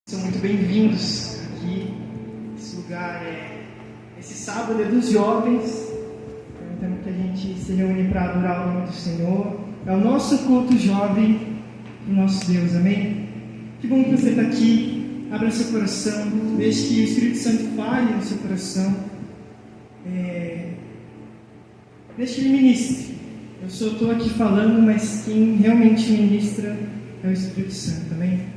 São muito bem-vindos aqui. Esse lugar esse sábado é dos jovens. Então que a gente se reúne para adorar o nome do Senhor. É o nosso culto jovem do nosso Deus, amém? Que bom que você está aqui. Abra seu coração, deixe que o Espírito Santo fale no seu coração. Deixe que Ele ministre. Eu só estou aqui falando, mas quem realmente ministra é o Espírito Santo, amém?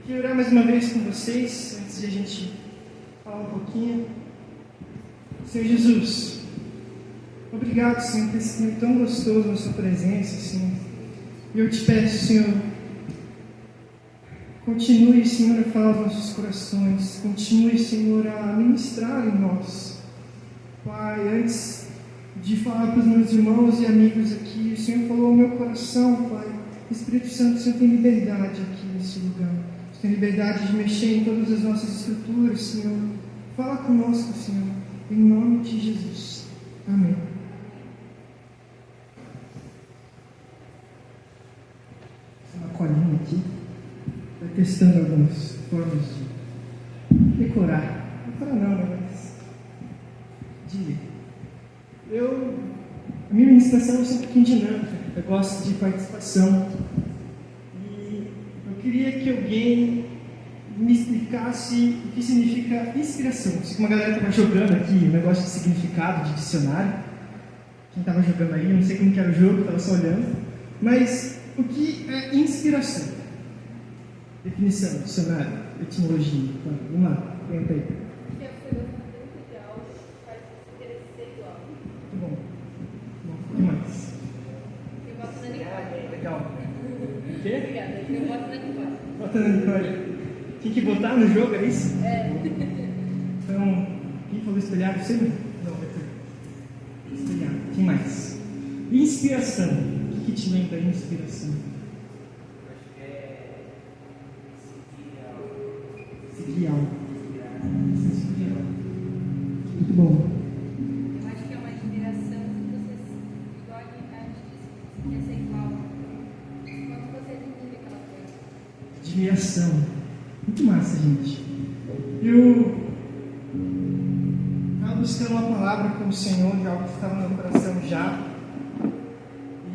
Queria orar mais uma vez com vocês, antes de a gente falar um pouquinho. Senhor Jesus, obrigado, Senhor, por esse tempo tão gostoso na Sua presença, Senhor. E eu te peço, Senhor, continue, Senhor, a falar aos nossos corações. Continue, Senhor, a ministrar em nós. Pai, antes de falar para os meus irmãos e amigos aqui, o Senhor falou ao meu coração, Pai. Espírito Santo, o Senhor tem liberdade aqui nesse lugar. Tem liberdade de mexer em todas as nossas estruturas, Senhor. Fala conosco, Senhor, em nome de Jesus. Amém. Uma colinha aqui. Vai testando algumas formas de decorar. Decorar não, né? Mas de ler. A minha ministração é sempre um pouquinho dinâmica. Eu gosto de participação. Eu queria que alguém me explicasse o que significa inspiração. Eu sei que uma galera estava jogando aqui um negócio de significado, de dicionário. Quem estava jogando aí, eu não sei como que era o jogo, estava só olhando. Mas o que é inspiração? Definição, dicionário, etimologia. Vamos lá, tenta aí. Que é a coisa muito legal, faz você querer ser igual. Muito bom. O que mais? Eu boto na Nicole. Legal. O quê? Obrigada, eu boto na Nicole. Bota na Nicole. Tinha que botar no jogo, é isso? É. Então, quem falou espelhado? Você não? Não, vai ter. Espelhado. Quem mais? Inspiração. O que te lembra a inspiração? Acho que é Seguir algo. Seguir algo. Muito bom. Eu acho que é uma inspiração que você, igual a gente disse, quer ser igual. Quando você admira aquela coisa. Admiração. Muito massa, gente. Eu estava buscando uma palavra com o Senhor de algo que estava no meu coração já.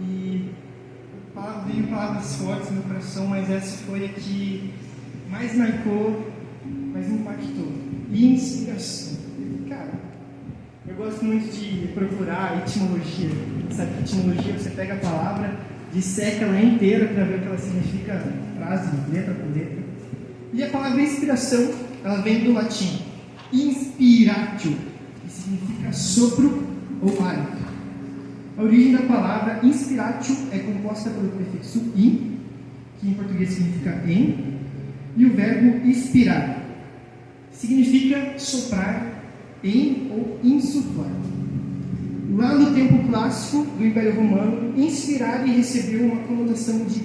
E veio palavras fortes no meu coração, mas essa foi a que mais marcou, mais impactou. Inspiração. Cara, eu gosto muito de procurar etimologia. Sabe que etimologia você pega a palavra, disseca ela inteira para ver o que ela significa, frase, letra por letra. E a palavra inspiração, ela vem do latim inspiratio, que significa sopro ou hálito. A origem da palavra inspiratio é composta pelo prefixo in, que em português significa em, e o verbo inspirar, significa soprar em ou insuflar. Lá no tempo clássico do Império Romano, inspirar recebeu uma conotação de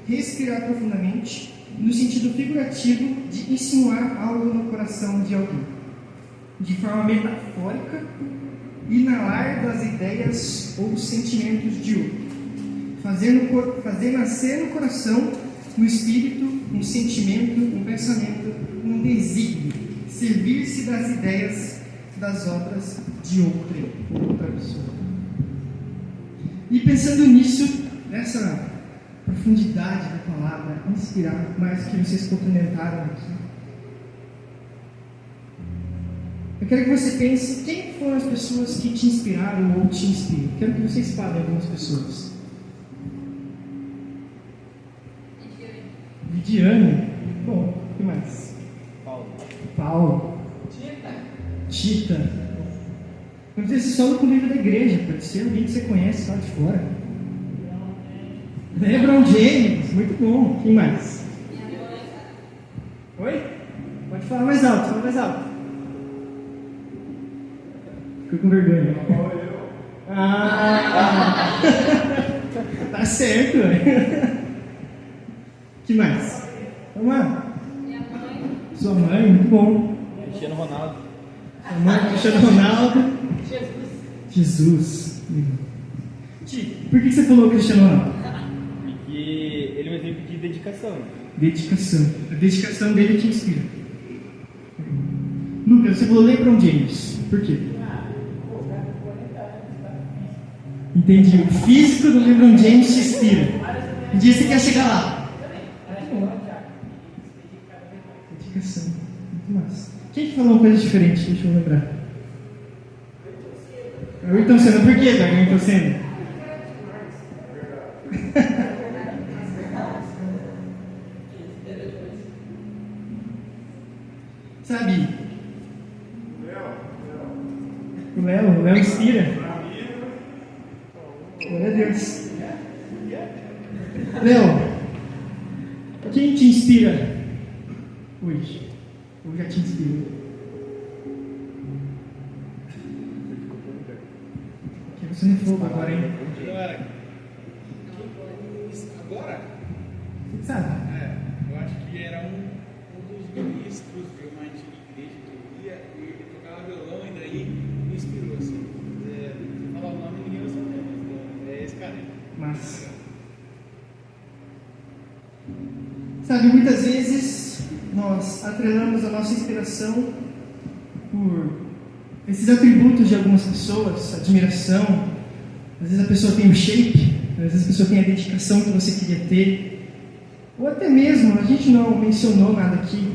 respirar profundamente, no sentido figurativo de insinuar algo no coração de alguém. De forma metafórica, inalar das ideias ou sentimentos de outro. Fazer nascer no coração, no espírito, um sentimento, um pensamento, um desígnio. Servir-se das ideias, das obras de outra pessoa. E pensando nisso, nessa profundidade da palavra, inspirar, mais que vocês complementaram aqui. Eu quero que você pense quem foram as pessoas que te inspiraram ou te inspiram. Quero que vocês falem algumas pessoas. Vidiane. Bom, o que mais? Paulo. Tita. Não precisa ser só no convívio da igreja, pode ser alguém que você conhece lá de fora. LeBron James, muito bom. Quem mais? Oi? Pode falar mais alto, fala mais alto. Ficou com vergonha. Tá certo. Que mais? Vamos lá. Minha mãe. Sua mãe, muito bom. Cristiano Ronaldo. Sua mãe, Cristiano Ronaldo. Jesus. Ti, por que você falou Cristiano Ronaldo? Porque ele é um exemplo de dedicação. Dedicação. A dedicação dele te inspira. Lucas, você falou LeBron James. Por quê? Entendi. O físico do LeBron James te inspira. Um dia você quer chegar lá. Dedicação. Muito massa. Quem que falou uma coisa diferente? Deixa eu lembrar. Ayrton Senna. Por que, Ayrton Senna? Sabe? O Léo inspira. Glória a Deus. Léo, quem te inspira hoje? Ou já te inspirou? Porque você não falou agora, hein? Agora? Você sabe? Eu acho que era um dos ministros de uma antiga igreja que eu ia, e ele tocava violão e daí me inspirou, assim. Se falar o nome, ninguém vai saber, mas é esse cara aí. Mas, sabe, muitas vezes nós atrelamos a nossa inspiração por esses atributos de algumas pessoas, admiração. Às vezes a pessoa tem o shape, às vezes a pessoa tem a dedicação que você queria ter, ou até mesmo, a gente não mencionou nada aqui,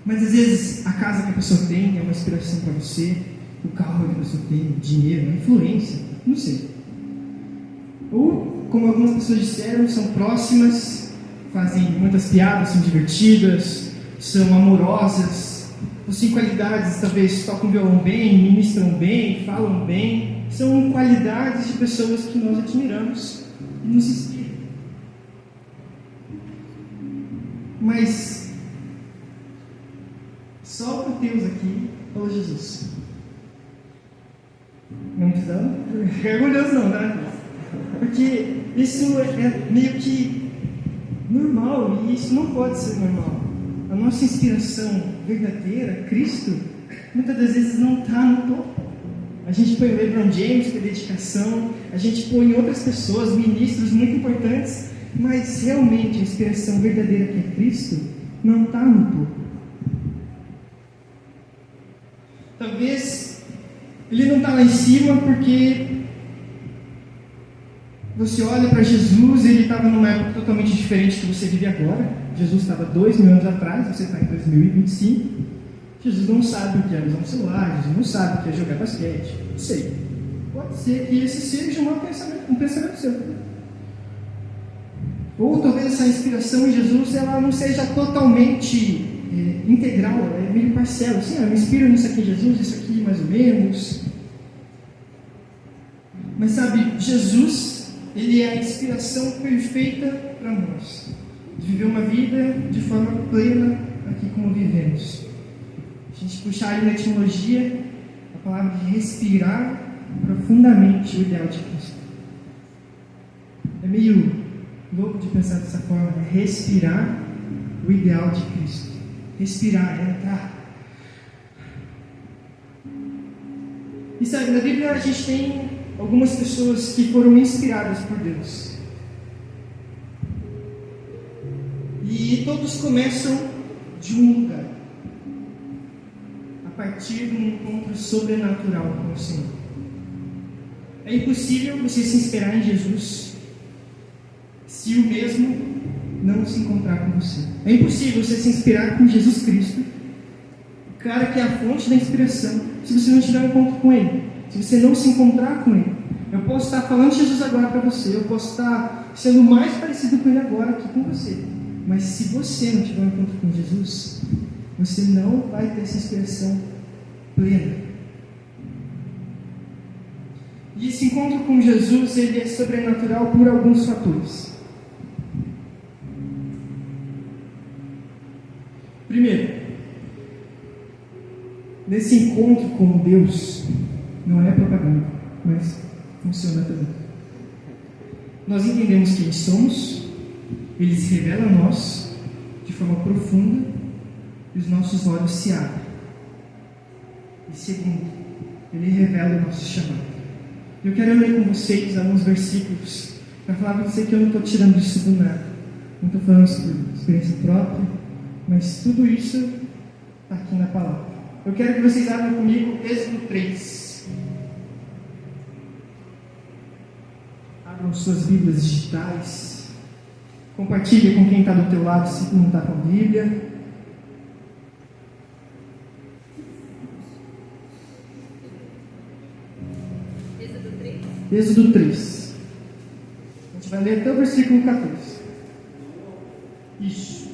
mas às vezes a casa que a pessoa tem é uma inspiração para você, o carro que a pessoa tem, o dinheiro, a influência, não sei. Ou, como algumas pessoas disseram, são próximas, fazem muitas piadas, são divertidas, são amorosas, possuem qualidades, talvez tocam violão bem, ministram bem, falam bem. São qualidades de pessoas que nós admiramos e nos inspiram. Mas só o Deus aqui falou Jesus. Não precisamos ficar orgulhoso não, né? Porque isso é meio que normal e isso não pode ser normal. A nossa inspiração verdadeira, Cristo, muitas das vezes não está no topo. A gente põe o LeBron James com dedicação, a gente põe outras pessoas, ministros muito importantes, mas realmente a inspiração verdadeira que é Cristo não está no topo. Talvez ele não está lá em cima porque você olha para Jesus e ele estava numa época totalmente diferente que você vive agora. Jesus estava 2.000 anos atrás, você está em 2025. Jesus não sabe o que é usar um celular, Jesus não sabe o que é jogar basquete. Não sei. Pode ser que esse seja um pensamento seu. Ou talvez essa inspiração em Jesus ela não seja totalmente integral, ela é meio parcial. Assim, eu me inspiro nisso aqui, Jesus, isso aqui mais ou menos. Mas sabe, Jesus, ele é a inspiração perfeita para nós. De viver uma vida de forma plena aqui como vivemos. A gente puxar ali na etimologia a palavra de respirar profundamente o ideal de Cristo. É meio louco de pensar dessa forma, né? Respirar o ideal de Cristo. Respirar, entrar. E sabe, na Bíblia a gente tem algumas pessoas que foram inspiradas por Deus. E todos começam de um lugar. A partir de um encontro sobrenatural com o Senhor. É impossível você se inspirar em Jesus se o mesmo não se encontrar com você. É impossível você se inspirar com Jesus Cristo, o cara que é a fonte da inspiração, se você não tiver um encontro com Ele, se você não se encontrar com Ele. Eu posso estar falando de Jesus agora para você, eu posso estar sendo mais parecido com Ele agora aqui com você, mas se você não tiver um encontro com Jesus, você não vai ter essa inspiração plena. E esse encontro com Jesus, ele é sobrenatural por alguns fatores. Primeiro, nesse encontro com Deus, não é propaganda, mas funciona também. Nós entendemos quem somos, Ele se revela a nós de forma profunda e os nossos olhos se abrem. E segundo, Ele revela o nosso chamado. Eu quero ler com vocês alguns versículos para falar para você que eu não estou tirando isso do nada, não estou falando isso por Deus. experiência própria, mas tudo isso está aqui na palavra. Eu quero que vocês abram comigo Êxodo 3. Abram suas Bíblias digitais. Compartilhe com quem está do teu lado se não está com a Bíblia. Êxodo 3. Êxodo 3. A gente vai ler até o versículo 14. Isso.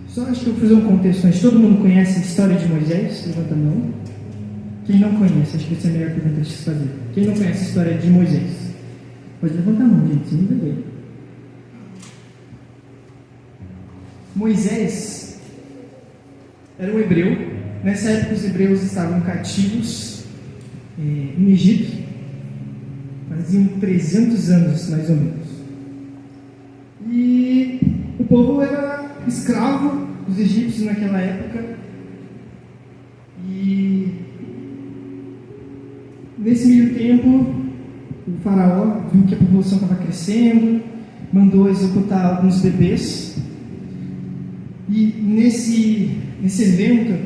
Só acho que eu vou fazer um contexto antes. Todo mundo conhece a história de Moisés? Levanta a mão. Quem não conhece? Acho que essa é a melhor pergunta de se fazer. Quem não conhece a história de Moisés? Pode levantar a mão, gente. Sem vergonha. Moisés era um hebreu. Nessa época os hebreus estavam cativos no Egito. Faziam 300 anos, mais ou menos. E o povo era escravo dos egípcios naquela época. E nesse meio tempo, o faraó viu que a população estava crescendo, mandou executar alguns bebês. E nesse evento,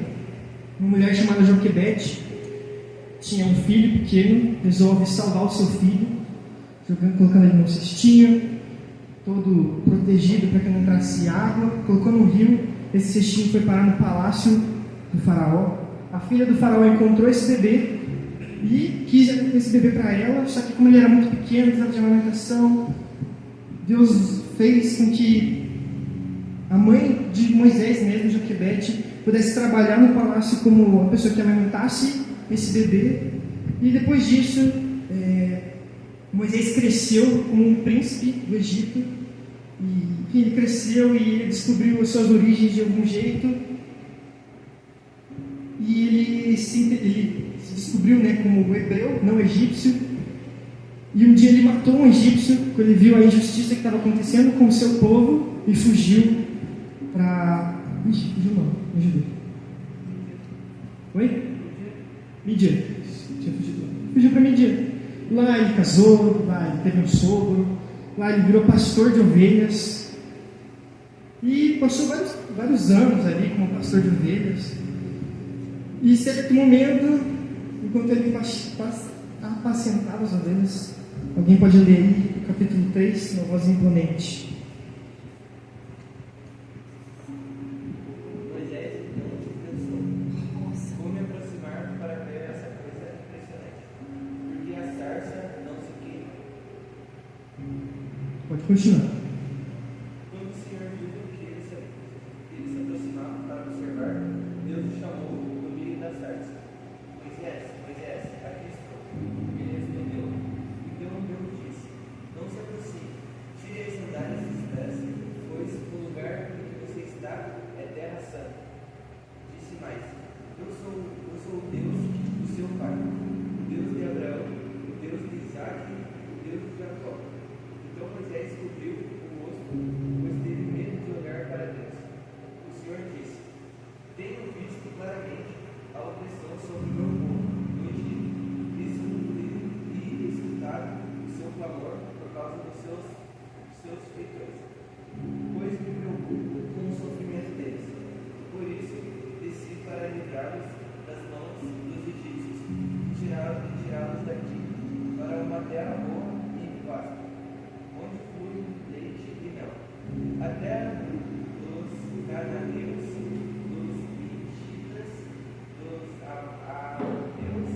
uma mulher chamada Joquebede tinha um filho pequeno, resolve salvar o seu filho, colocando ele num cestinho, todo protegido para que não entrasse água, colocou no rio. Esse cestinho foi parar no palácio do faraó. A filha do faraó encontrou esse bebê e quis esse bebê para ela, só que como ele era muito pequeno, precisava de amamentação, Deus fez com que a mãe de Moisés mesmo, Joquebede, pudesse trabalhar no palácio como uma pessoa que amamentasse esse bebê. E depois disso, Moisés cresceu como um príncipe do Egito. E ele cresceu e ele descobriu as suas origens de algum jeito. E ele se descobriu, como hebreu, não egípcio. E um dia ele matou um egípcio, quando ele viu a injustiça que estava acontecendo com o seu povo, e fugiu para... fugiu não, me ajudou. Oi? Midian. Tinha fugido lá. Fugiu para Midian. Lá ele casou, lá ele teve um sogro, lá ele virou pastor de ovelhas. E passou vários anos ali como pastor de ovelhas. E em certo momento, enquanto ele apacentava as ovelhas, alguém pode ler aí o capítulo 3, uma voz imponente. Moisés então pensou: vou me aproximar para ver essa coisa impressionante, porque a sarça não se queima. Pode continuar. Quando o Senhor viu que ele se aproximava para observar, Deus o chamou no meio da sarça: Moisés, Moisés, aqui estou. Ele respondeu: então Deus disse: não se aproxime, tire as sandálias dos pés, pois o lugar em que você está é terra santa. Disse mais: eu sou o Deus do seu pai, o Deus de Abraão, o Deus de Isaque, o Deus de Jacó. Então Moisés cobriu o rosto, pois teve medo de olhar para Deus. O Senhor disse: tenho visto claramente a opressão sobre o meu povo no Egito, e escutado o seu clamor por causa dos seus feitores, pois me preocupo com o sofrimento deles. Por isso desci para livrá-los das mãos dos egípcios e tirá-los daqui para uma terra boa e vasta, onde flui leite e mel, a terra dos cananeus, dos hititas, dos amorreus,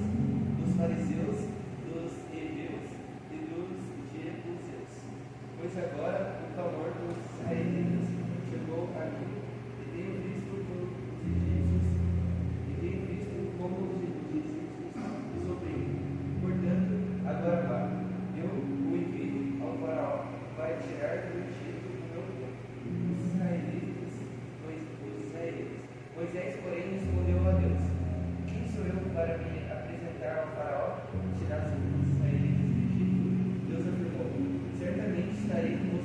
dos fariseus, dos heveus e dos jebuseus. Pois agora o clamor dos israelitas chegou a mim, e tenho visto como os egípcios os oprimem. Portanto, agora vá, eu o envio ao faraó, que vai tirar do Egito o meu povo, os israelitas. Moisés, porém, respondeu a Deus: quem sou eu para me apresentar ao faraó e tirar os israelitas do Egito? Deus afirmou: certamente estarei com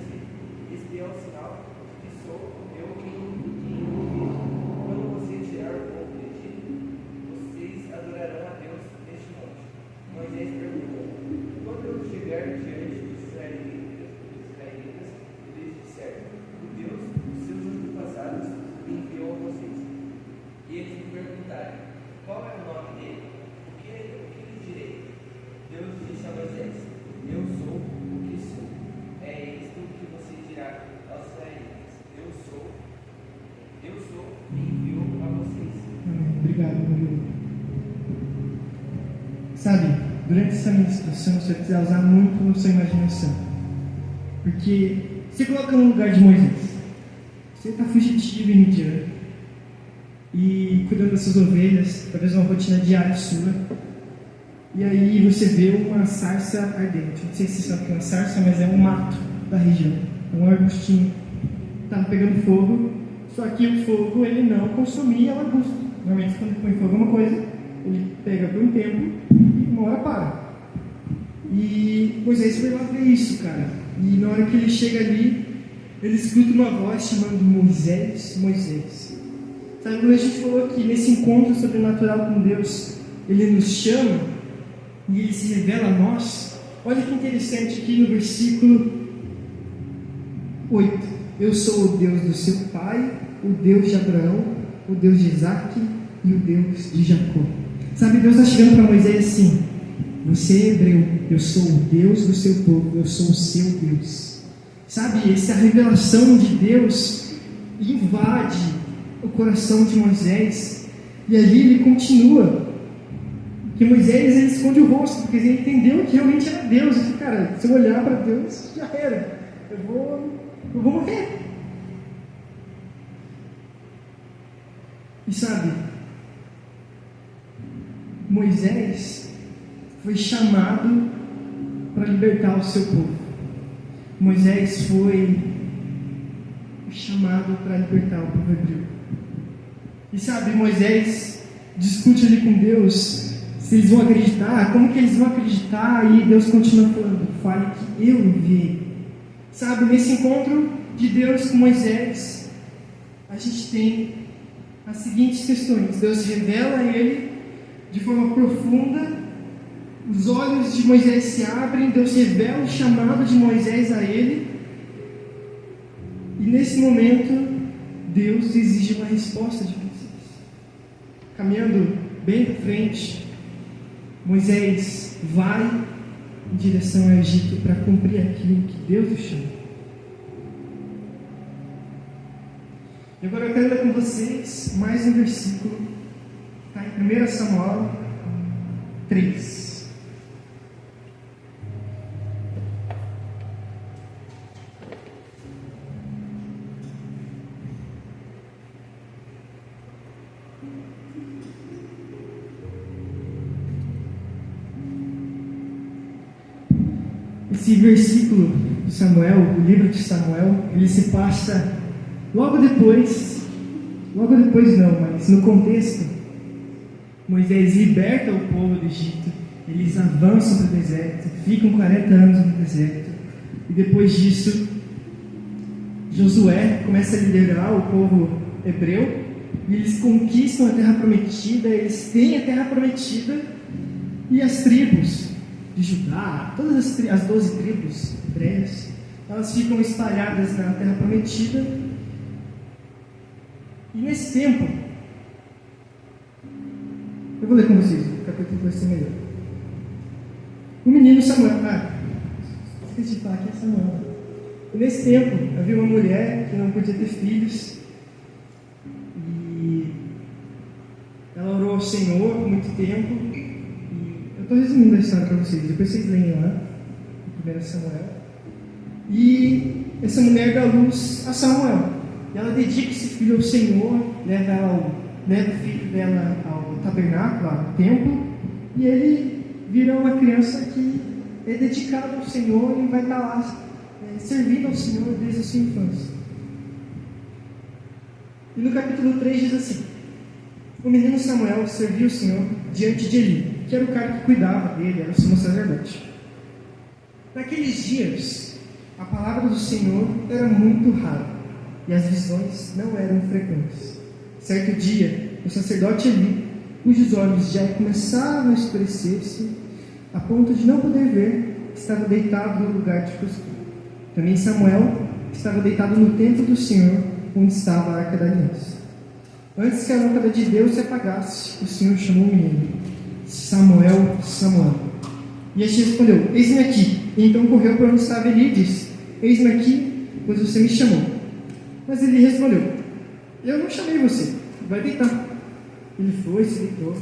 durante essa ministração, você precisa usar muito a sua imaginação. Porque você coloca no lugar de Moisés. Você está fugitivo e Midian. E cuidando das suas ovelhas, talvez uma rotina diária sua. E aí você vê uma sarça ardente. Não sei se vocês sabem o que é uma sarça, mas é um mato da região. É um arbustinho. Estava pegando fogo, só que o fogo ele não consumia o arbusto. Normalmente quando põe fogo alguma coisa, ele pega por um tempo e uma hora para. E Moisés foi lá ver isso, cara. E na hora que ele chega ali, ele escuta uma voz chamando Moisés, Moisés. Sabe, quando a gente falou que nesse encontro sobrenatural com Deus, ele nos chama e ele se revela a nós. Olha que interessante aqui no versículo 8. Eu sou o Deus do seu pai, o Deus de Abraão, o Deus de Isaac e o Deus de Jacó. Sabe, Deus está chegando para Moisés assim: você é hebreu, eu sou o Deus do seu povo, eu sou o seu Deus. Sabe, essa revelação de Deus invade o coração de Moisés, e ali ele continua. Porque Moisés ele esconde o rosto, porque ele entendeu que realmente era Deus. Ele falou: cara, se eu olhar para Deus, já era, eu vou morrer. E sabe, Moisés foi chamado para libertar o seu povo. Moisés foi chamado para libertar o povo hebreu. E sabe, Moisés discute ali com Deus se eles vão acreditar, como que eles vão acreditar, e Deus continua falando: fale que eu enviei. Sabe, nesse encontro de Deus com Moisés, a gente tem as seguintes questões. Deus se revela a ele de forma profunda, os olhos de Moisés se abrem, Deus revela o chamado de Moisés a ele, e nesse momento Deus exige uma resposta de Moisés. Caminhando bem para frente, Moisés vai em direção ao Egito para cumprir aquilo que Deus o chama. E agora eu quero ler com vocês mais um versículo, está em 1 Samuel 3. Esse versículo de Samuel, o livro de Samuel, ele se passa logo depois não, mas no contexto, Moisés liberta o povo do Egito, eles avançam para o deserto, ficam 40 anos no deserto, e depois disso, Josué começa a liderar o povo hebreu, e eles conquistam a terra prometida, eles têm a terra prometida, e as tribos de Judá, todas as 12 tribos hebreias, elas ficam espalhadas na terra prometida. E nesse tempo, eu vou ler com vocês, o capítulo vai ser melhor. O menino Samuel, esqueci de falar que é Samuel. E nesse tempo, havia uma mulher que não podia ter filhos, e ela orou ao Senhor por muito tempo. Estou resumindo a história para vocês, depois vocês leem lá, em 1 Samuel. E essa mulher dá luz a Samuel. E ela dedica esse filho ao Senhor, leva o filho dela ao tabernáculo, ao templo, e ele vira uma criança que é dedicada ao Senhor e vai estar lá servindo ao Senhor desde a sua infância. E no capítulo 3 diz assim: o menino Samuel serviu o Senhor diante de Eli, que era o cara que cuidava dele, era o sumo sacerdote. Naqueles dias, a palavra do Senhor era muito rara, e as visões não eram frequentes. Certo dia, o sacerdote Eli, cujos olhos já começavam a escurecer-se, a ponto de não poder ver, estava deitado no lugar de costume. Também Samuel estava deitado no templo do Senhor, onde estava a arca da aliança. Antes que a lâmpada de Deus se apagasse, o Senhor chamou o menino: Samuel, Samuel. E este respondeu: eis-me aqui. E então correu para onde estava Eli e disse: eis-me aqui, pois você me chamou. Mas ele respondeu: eu não chamei você, vai deitar. Ele foi, se deitou,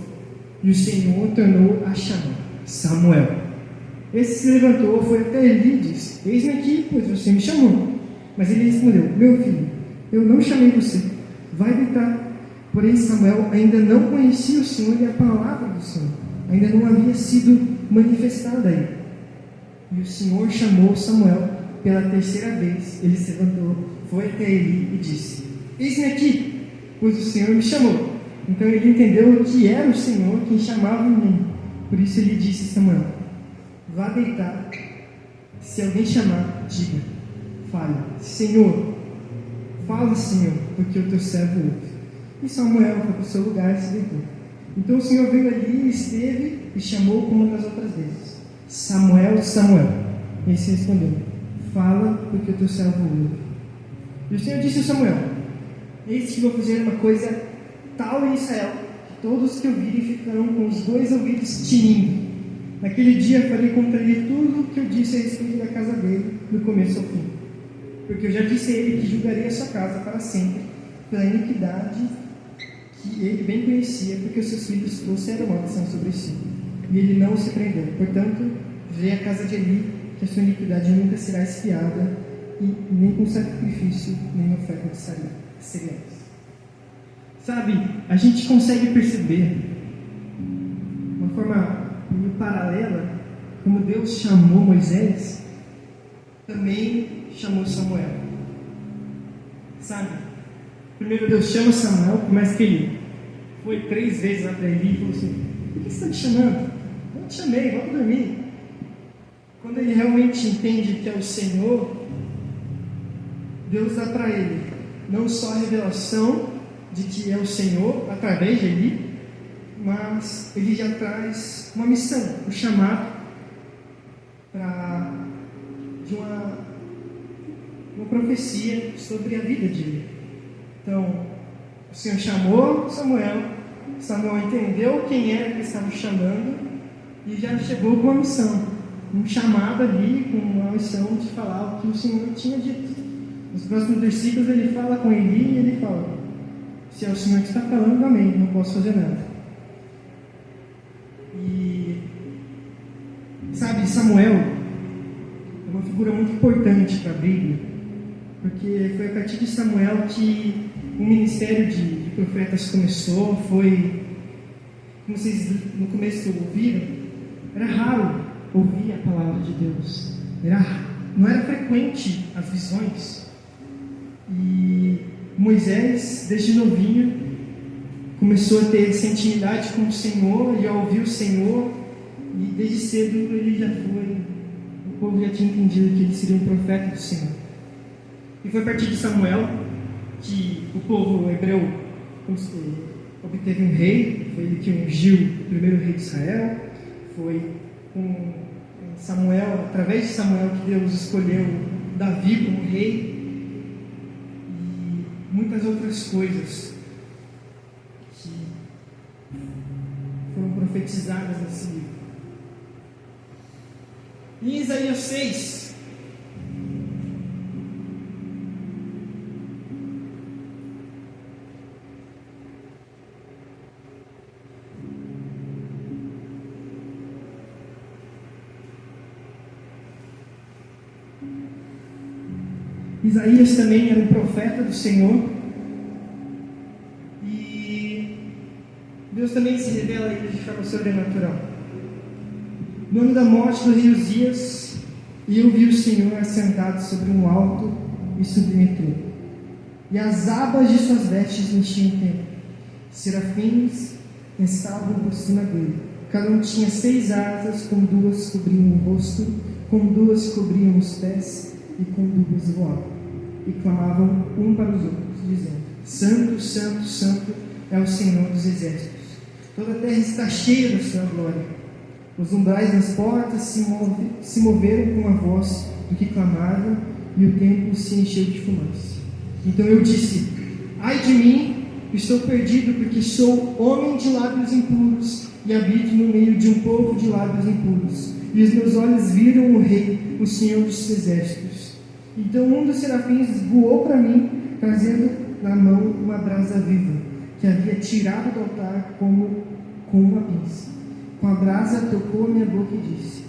e o Senhor tornou a chamar: Samuel. Esse se levantou, foi até Eli e disse: Eis-me aqui, pois você me chamou. Mas ele respondeu: Meu filho, eu não chamei você, vai deitar. Porém Samuel ainda não conhecia o Senhor e a palavra do Senhor ainda não havia sido manifestada a ele. E o Senhor chamou Samuel pela terceira vez. Ele se levantou, foi até Eli e disse: Eis-me aqui, pois o Senhor me chamou. Então ele entendeu que era o Senhor quem chamava o menino. Por isso ele disse a Samuel: Vá deitar. Se alguém chamar, diga: Fale, Senhor. Fala, Senhor, porque o teu servo ouve. E Samuel foi para o seu lugar e se deitou. Então o Senhor veio ali, esteve e chamou como das outras vezes: Samuel, Samuel. E ele se respondeu: Fala, porque o teu servo ouve. E o Senhor disse a Samuel: Eis que vou fazer uma coisa tal em Israel, que todos que ouvirem ficarão com os dois ouvidos tinindo. Naquele dia farei contra ele tudo o que eu disse a respeito da casa dele, do começo ao fim. Porque eu já disse a ele que julgaria a sua casa para sempre, pela iniquidade que ele bem conhecia, porque os seus filhos trouxeram maldição sobre si. E ele não se prendeu. Portanto, vê a casa de Eli, que a sua iniquidade nunca será expiada, e nem com sacrifício, nem oferta de cereais. Sabe, a gente consegue perceber, de uma forma meio paralela, como Deus chamou Moisés, também chamou Samuel. Sabe, primeiro Deus chama Samuel, por mais que ele foi 3 vezes lá para Eli e falou assim: Por que você está te chamando? Eu te chamei, vamos dormir. Quando ele realmente entende que é o Senhor, Deus dá para ele não só a revelação de que é o Senhor através de Eli, mas ele já traz uma missão, um chamado de uma profecia sobre a vida de Eli. Então, o Senhor chamou Samuel entendeu quem era que estava chamando e já chegou com uma missão, um chamado ali, com uma missão de falar o que o Senhor tinha dito. Nos próximos versículos ele fala com Eli e ele fala: Se é o Senhor que está falando, amém, não posso fazer nada. E sabe, Samuel é uma figura muito importante para a Bíblia, porque foi a partir de Samuel que o ministério de profetas começou. Foi, como vocês no começo ouviram, era raro ouvir a palavra de Deus, não era frequente as visões. E Moisés, desde novinho, começou a ter essa intimidade com o Senhor e a ouvir o Senhor, e desde cedo ele já foi, o povo já tinha entendido que ele seria um profeta do Senhor. E foi a partir de Samuel que o povo hebreu obteve um rei. Foi ele que ungiu o primeiro rei de Israel. Foi com Samuel, através de Samuel, que Deus escolheu Davi como rei, e muitas outras coisas que foram profetizadas nesse livro. Em Isaías 6, Isaías também era um profeta do Senhor, e Deus também se revela a ele de forma sobrenatural. No ano da morte do rei Uzias, eu vi o Senhor assentado sobre um alto e sublime trono, e as abas de suas vestes enchiam o templo. Serafins estavam por cima dele, cada um tinha 6 asas, com 2 cobriam o rosto, com 2 cobriam os pés, e com 2 voavam, e clamavam um para os outros, dizendo: Santo, Santo, Santo é o Senhor dos exércitos, toda a terra está cheia da sua glória. Os umbrais das portas se moveram com a voz do que clamava, e o templo se encheu de fumaça. Então eu disse: Ai de mim, estou perdido, porque sou homem de lábios impuros, e habito no meio de um povo de lábios impuros, e os meus olhos viram o Rei, o Senhor dos exércitos. Então um dos serafins voou para mim, trazendo na mão uma brasa viva, que havia tirado do altar com uma pinça. com a brasa tocou a minha boca e disse: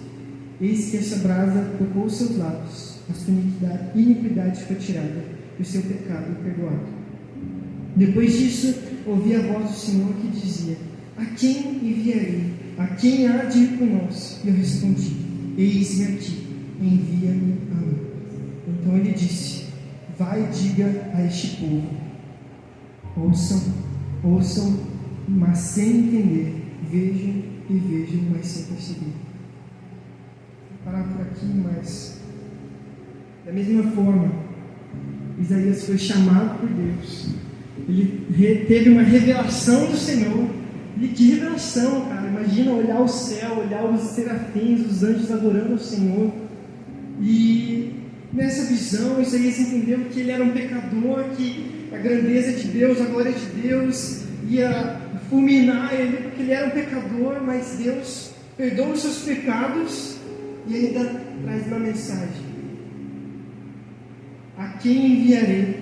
eis que essa brasa tocou os seus lábios, a sua iniquidade foi tirada, e o seu pecado perdoado. Depois disso, ouvi a voz do Senhor que dizia: a quem enviarei? A quem há de ir por nós? E eu respondi: eis-me aqui, envia-me a mim. Então ele disse: vai e diga a este povo: ouçam, mas sem entender, vejam e vejam, mas sem perceber. Vou parar por aqui, mas da mesma forma, Isaías foi chamado por Deus. Ele teve uma revelação do Senhor. E que revelação, cara! Imagina olhar o céu, olhar os serafins, os anjos adorando o Senhor. E nessa visão, Isaías entendeu que ele era um pecador, que a grandeza de Deus, a glória de Deus ia fulminar ele, porque ele era um pecador, mas Deus perdoa os seus pecados e ainda traz uma mensagem: a quem enviarei?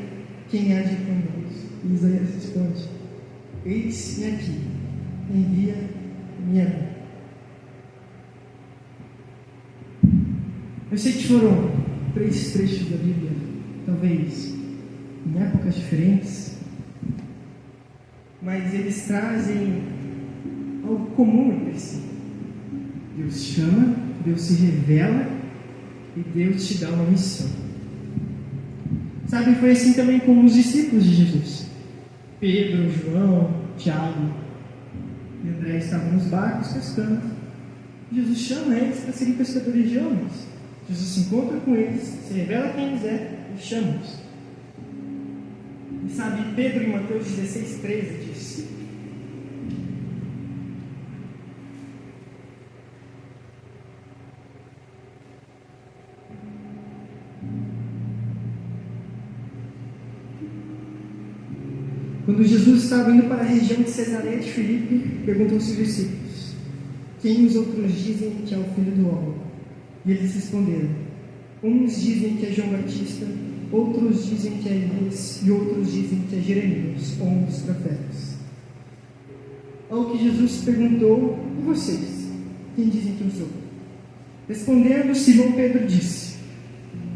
Quem há de ir por nós? E Isaías responde: eis-me aqui, envia-me a mim. Eu sei que foram 3 trechos da Bíblia, talvez em épocas diferentes, mas eles trazem algo comum entre si. Deus chama, Deus se revela e Deus te dá uma missão. Sabe, foi assim também com os discípulos de Jesus. Pedro, João, Tiago e André estavam nos barcos pescando. Jesus chama eles para serem pescadores de homens. Jesus se encontra com eles, se revela quem eles é e chama-os. E sabe, Pedro em Mateus 16:13 diz: quando Jesus estava indo para a região de Cesareia de Filipe, perguntou aos seus discípulos: quem os outros dizem que é o Filho do Homem? E eles responderam: uns dizem que é João Batista, outros dizem que é Elias, e outros dizem que é Jeremias, ou um dos profetas. Ao que Jesus perguntou: e vocês? Quem dizem que eu sou? Respondendo, Simão Pedro disse: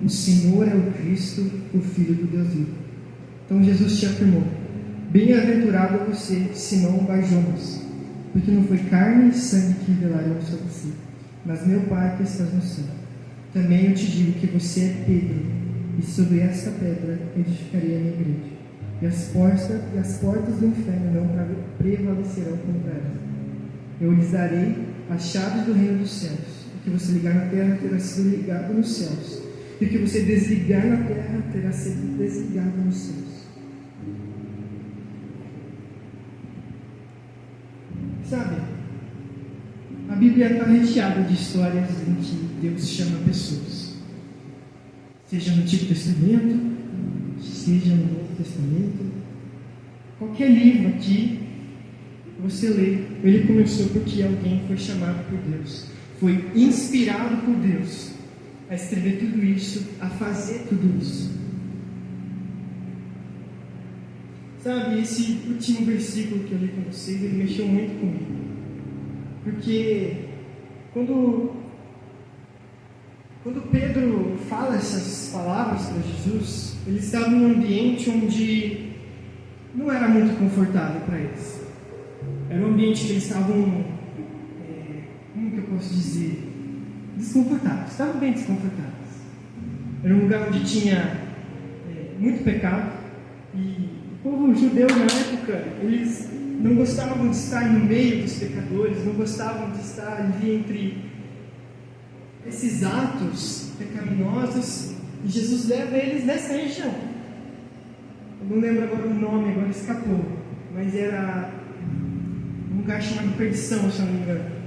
o Senhor é o Cristo, o Filho do Deus vivo. Então Jesus te afirmou: bem-aventurado é você, Simão Bar-Jonas, porque não foi carne e sangue que revelaram isso a você, mas meu Pai que estás no céu. Também eu te digo que você é Pedro, e sobre esta pedra edificarei a minha igreja, e as portas do inferno não prevalecerão contra ela. Eu lhes darei as chaves do reino dos céus. O que você ligar na terra terá sido ligado nos céus, e o que você desligar na terra terá sido desligado nos céus. Sabe, a Bíblia está recheada de histórias em que Deus chama pessoas, seja no Antigo Testamento, seja no Novo Testamento. Qualquer livro aqui você lê, ele começou porque alguém foi chamado por Deus, foi inspirado por Deus a escrever tudo isso, a fazer tudo isso. Sabe, esse último versículo que eu li com vocês, ele mexeu muito comigo. Porque quando Pedro fala essas palavras para Jesus, ele estava num ambiente onde não era muito confortável para eles. Era um ambiente que eles estavam, como que eu posso dizer, desconfortáveis, estavam bem desconfortáveis. Era um lugar onde tinha muito pecado, e o povo judeu na época, eles não gostavam de estar no meio dos pecadores, não gostavam de estar ali entre esses atos pecaminosos, e Jesus leva eles nessa região. Eu não lembro agora o nome, agora escapou, mas era um lugar chamado Perdição, se eu não me engano.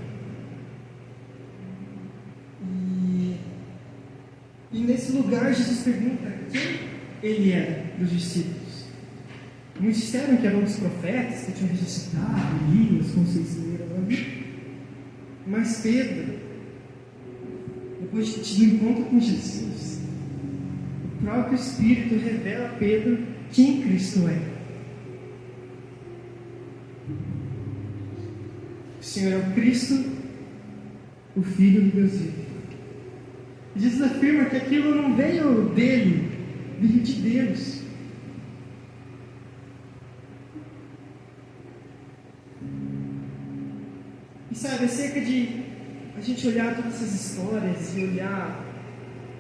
E nesse lugar Jesus pergunta quem ele era dos discípulos. Muitos disseram que era um dos profetas que tinham ressuscitado, Elias, como vocês leram ali. Mas Pedro, depois de ter um encontro com Jesus, o próprio Espírito revela a Pedro quem Cristo é. Senhor é o Cristo, o Filho do Deus vivo. Jesus afirma que aquilo não veio dele, veio de Deus. E sabe, acerca de a gente olhar todas essas histórias e olhar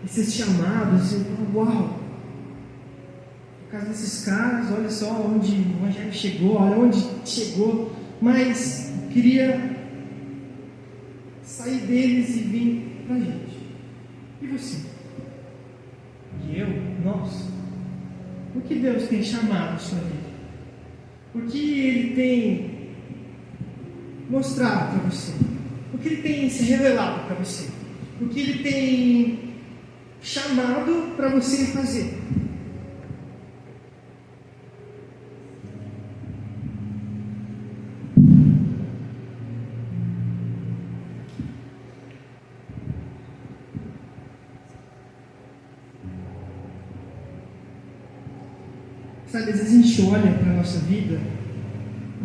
esses chamados e falar, uau, por causa desses caras, olha só onde o Evangelho chegou, olha onde chegou, mas eu queria sair deles e vir para a gente. E você? E eu? Nós? O que Deus tem chamado a sua vida? O que Ele tem mostrado para você? O que Ele tem se revelado para você? O que Ele tem chamado para você fazer? Sabe, às vezes a gente olha para a nossa vida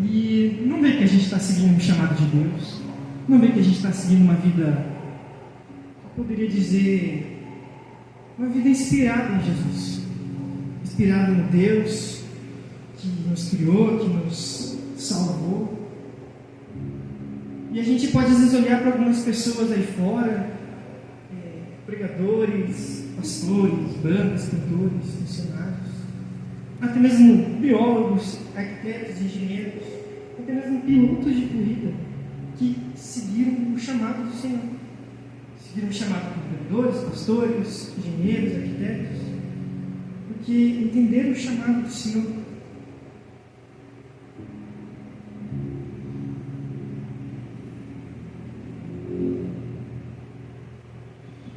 e não vê que a gente está seguindo um chamado de Deus, não vê que a gente está seguindo uma vida, eu poderia dizer, uma vida inspirada em Jesus, inspirada no Deus que nos criou, que nos salvou. E a gente pode às vezes olhar para algumas pessoas aí fora, pregadores, pastores, bandas, cantores, missionários, até mesmo biólogos, arquitetos, engenheiros, até mesmo pilotos de corrida que seguiram o chamado do Senhor. Seguiram o chamado de pregadores, pastores, engenheiros, arquitetos, porque entenderam o chamado do Senhor.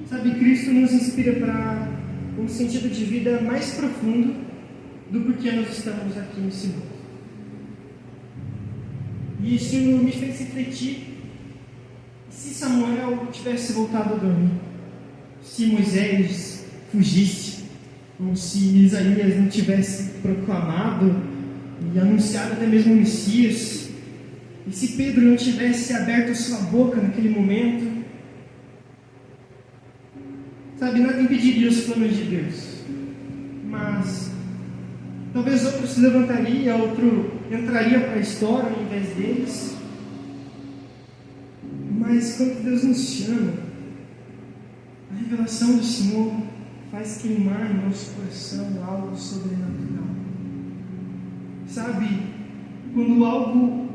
Sabe, Cristo nos inspira para um sentido de vida mais profundo do porquê nós estamos aqui nesse mundo. E isso me fez refletir se Samuel tivesse voltado a dormir, se Moisés fugisse, ou se Isaías não tivesse proclamado e anunciado até mesmo o Messias, e se Pedro não tivesse aberto sua boca naquele momento. Sabe, nada impediria os planos de Deus, mas talvez outro se levantaria, outro entraria para a história ao invés deles. Mas quando Deus nos chama, a revelação do Senhor faz queimar em nosso coração algo sobrenatural. Sabe, quando algo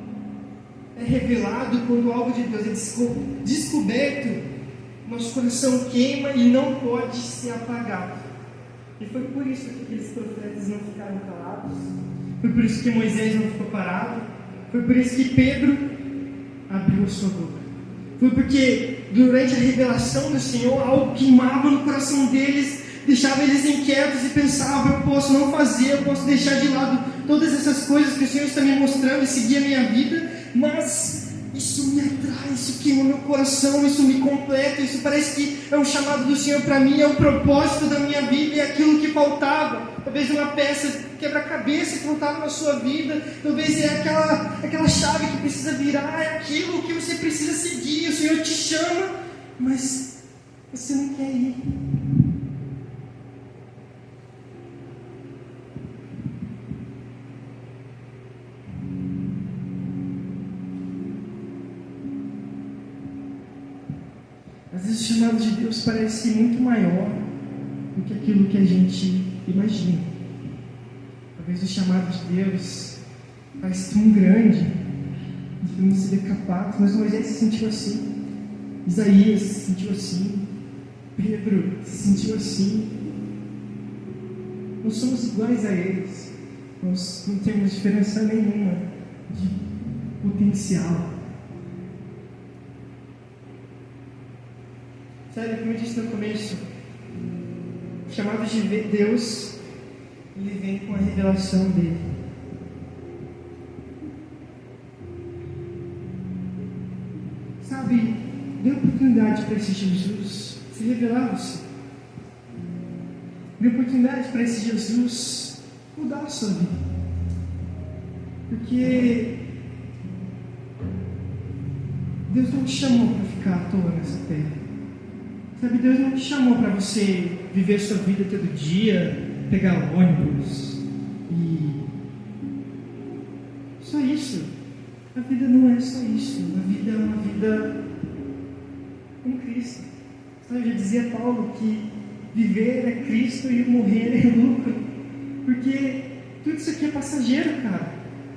é revelado, quando algo de Deus é descoberto, nosso coração queima e não pode ser apagado. E foi por isso que aqueles profetas não ficaram calados, foi por isso que Moisés não ficou parado, foi por isso que Pedro abriu a sua boca. Foi porque durante a revelação do Senhor, algo queimava no coração deles, deixava eles inquietos e pensavam, eu posso não fazer, eu posso deixar de lado todas essas coisas que o Senhor está me mostrando e seguir a minha vida, mas isso me atrai, isso queima meu coração, isso me completa, isso parece que é um chamado do Senhor para mim, é o propósito da minha vida, é aquilo que faltava. Talvez uma peça quebra-cabeça que faltava na sua vida, talvez é aquela chave que precisa virar, é aquilo que você precisa seguir. O Senhor te chama, mas você não quer ir. Às vezes o chamado de Deus parece muito maior do que aquilo que a gente imagina. Talvez o chamado de Deus parece tão grande que não se vê capaz, mas Moisés se sentiu assim, Isaías se sentiu assim, Pedro se sentiu assim. Nós somos iguais a eles, nós não temos diferença nenhuma de potencial. Sabe, como eu disse no começo, o chamado de ver Deus, ele vem com a revelação dele. Sabe, dê oportunidade para esse Jesus se revelar a você. Dê oportunidade para esse Jesus mudar a sua vida. Porque Deus não te chamou para ficar à toa nessa terra. Sabe, Deus não te chamou para você viver a sua vida todo dia, pegar ônibus e só isso. A vida não é só isso. A vida é uma vida com Cristo. Sabe, já dizia Paulo que viver é Cristo e morrer é lucro. Porque tudo isso aqui é passageiro, cara.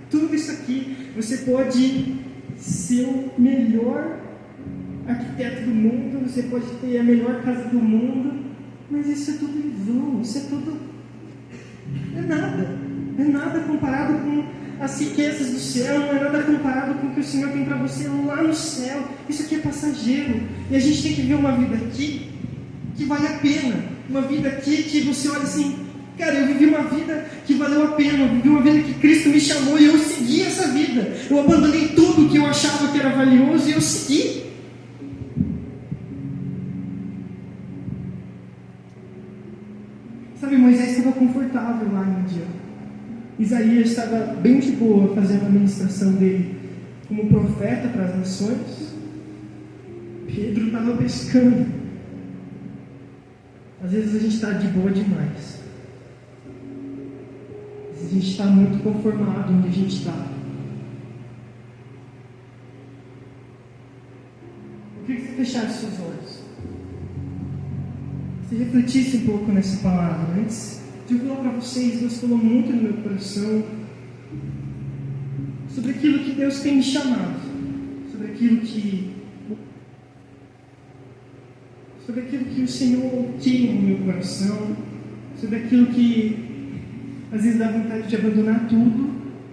Tudo isso aqui, você pode ser o melhor arquiteto do mundo, você pode ter a melhor casa do mundo, mas isso é tudo em vão, isso é tudo... é nada comparado com as riquezas do céu, não é nada comparado com o que o Senhor tem para você lá no céu. Isso aqui é passageiro, e a gente tem que ver uma vida aqui que vale a pena, uma vida aqui que você olha assim, cara, eu vivi uma vida que valeu a pena, eu vivi uma vida que Cristo me chamou e eu segui essa vida. Eu abandonei tudo que eu achava que era valioso e eu segui. Sabe, Moisés estava confortável lá em Midian. Isaías estava bem de boa fazendo a ministração dele como profeta para as nações. Pedro estava pescando. Às vezes a gente está de boa demais. A gente está muito conformado onde a gente está. Eu queria que você fechasse seus olhos. Se refletisse um pouco nessa palavra. Antes de eu falar para vocês, Deus falou muito no meu coração sobre aquilo que Deus tem me chamado, sobre aquilo que o Senhor queima no meu coração, sobre aquilo que às vezes dá vontade de abandonar tudo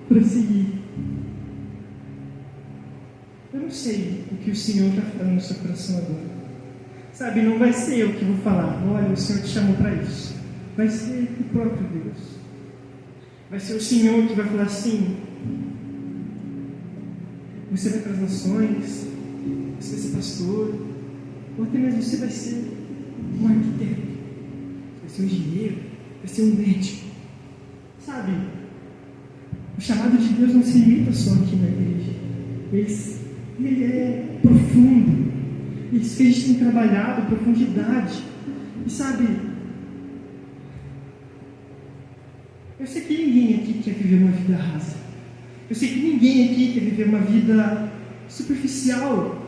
para seguir. Eu não sei o que o Senhor está falando no seu coração agora. Sabe, não vai ser eu que vou falar, olha, o Senhor te chamou para isso. Vai ser o próprio Deus. Vai ser o Senhor que vai falar assim, você vai para as nações, você vai ser pastor, ou até mesmo você vai ser um arquiteto, vai ser um engenheiro, vai ser um médico. Sabe, o chamado de Deus não se limita só aqui na igreja. Ele é profundo. Isso que a gente tem trabalhado, profundidade. E sabe, eu sei que ninguém aqui quer viver uma vida rasa. Eu sei que ninguém aqui quer viver uma vida superficial.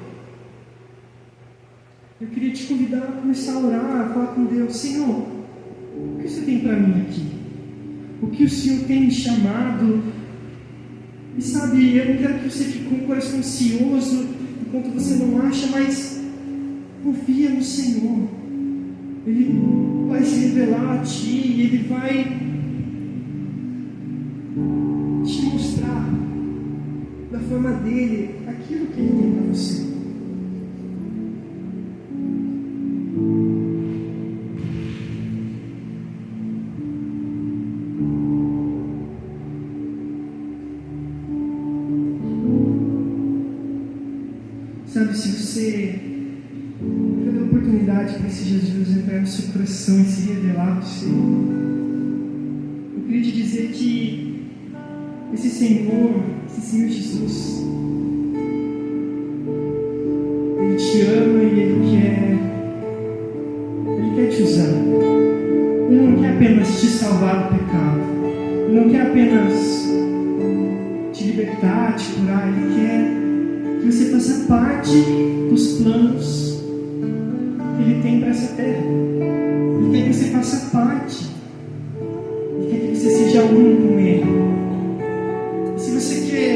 Eu queria te convidar a começar a orar, a falar com Deus. Senhor, o que você tem para mim aqui? O que o Senhor tem me chamado? E sabe, eu não quero que você fique com o coração ansioso enquanto você não acha, mas confia no Senhor. Ele vai se revelar a ti, Ele vai te mostrar da forma dele aquilo que Ele tem para você. Sabe, se você já deu oportunidade para esse Jesus entrar no seu coração e se revelar para você, eu queria te dizer que esse Senhor Jesus, Ele te ama e Ele quer te usar. Ele não quer apenas te salvar do pecado, Ele não quer apenas te libertar, te curar, Ele quer que você faça parte dos planos que Ele tem para essa terra. Ele quer que você faça parte. Ele quer que você seja um com Ele. E se você quer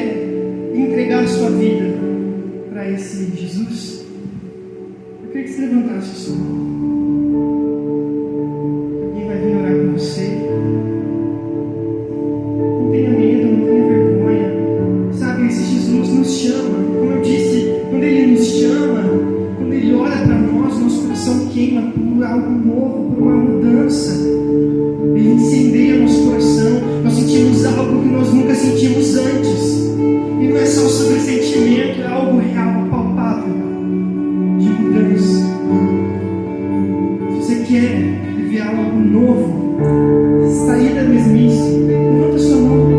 entregar a sua vida para esse Jesus, eu queria que você levantasse a sua mão. Alguém vai vir orar com você. Não tenha medo, não tenha vergonha. Sabe, esse Jesus nos chama. Como eu disse, quando Ele nos chama, quando Ele olha para nós, nosso coração queima por algo novo, por uma mudança. Ele incendeia nosso coração. Nós sentimos algo que nós nunca sentimos antes. E não é só sobre sentimento, é algo real, palpável, de mudança. Se você quer viver algo novo, sair da mesmice, levanta sua mão.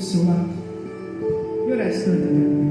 seu lado. E o resto, né?